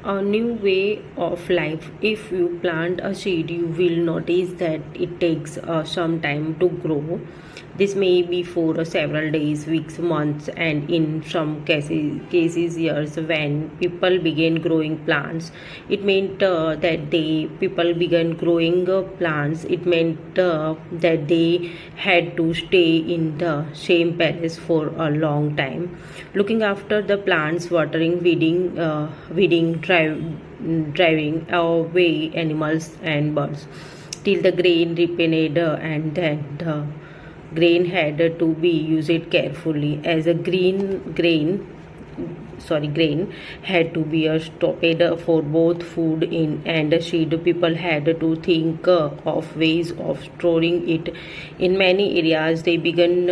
A new way of life. If you plant a seed, you will notice that it takes some time to grow. This may be for several days, weeks, months, and in some cases years. When people begin growing plants, it meant that they people began growing plants. It meant that they had to stay in the same place for a long time, looking after the plants, watering, weeding, driving away animals and birds, till the grain ripened, and then the grain had to be used carefully. As a grain had to be stored for both food in and seed. People had to think of ways of storing it. In many areas they began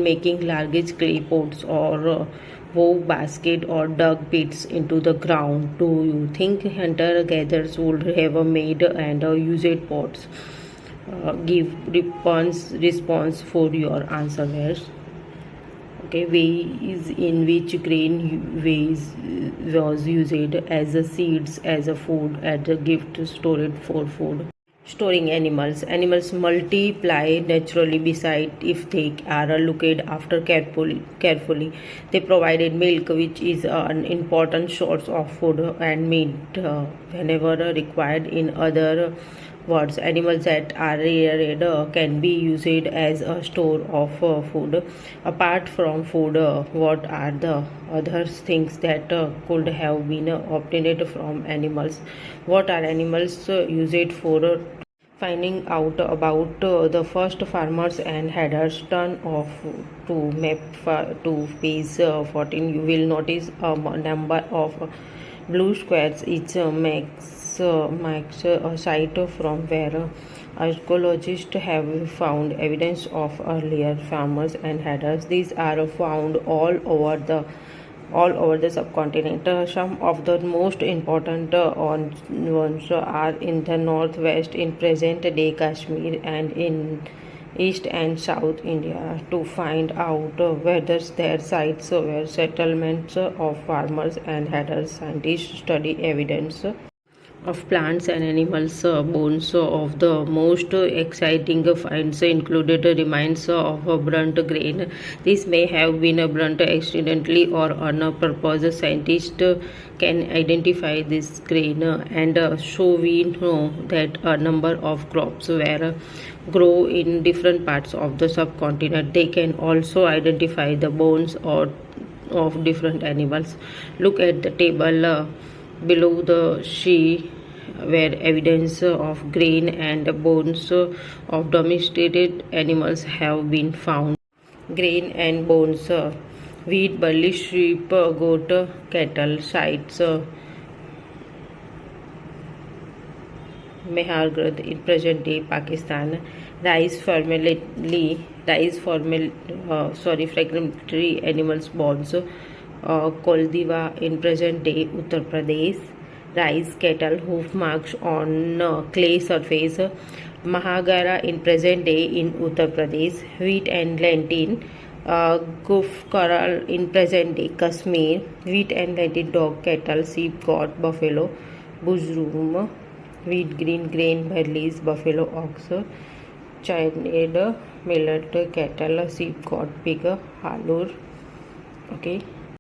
making large clay pots, or wove basket, or dug pits into the ground. Do you think hunter gatherers would have made and used pots? Give response for your answer here. Okay, ways in which grain was used as a seeds, as a food, as a gift, stored for food. Storing animals multiply naturally beside if they are looked after carefully. They provided milk, which is an important source of food, and meat whenever required. In other words, animals that are reared can be used as a store of food. Apart from food, what are the other things that could have been obtained from animals? What are animals used for? Finding out about the first farmers and headers, turn off to map to page 14. You will notice a number of blue squares. Each marks a site from where archaeologists have found evidence of earlier farmers and headers. These are found all over the subcontinent. Some of the most important ones are in the northwest, in present-day Kashmir, and in East and South India. To find out whether their sites were settlements of farmers and headers, scientists study evidence of plants and animals' bones. Of the most exciting finds included remains of a burnt grain. This may have been burnt accidentally or on a purpose. Scientists can identify this grain, and so we know that a number of crops were grow in different parts of the subcontinent. They can also identify the bones of different animals. Look at the table below the sea, where evidence of grain and bones of domesticated animals have been found. Grain and bones: wheat, barley, sheep, goat, cattle. Sites: Mehrgarh in present-day Pakistan. Fragmentary animals bones: Koldiva in present-day Uttar Pradesh. Rice cattle hoof marks on clay surface. Mahagara in present day in Uttar Pradesh. Wheat and lentil: Guf Karal in present day Kashmir. Wheat and lentil dog, cattle, sheep, goat, buffalo, buzroom. Wheat, green grain, barley, buffalo, ox. Chayed millet, cattle, sheep, goat, pig, halur. Okay.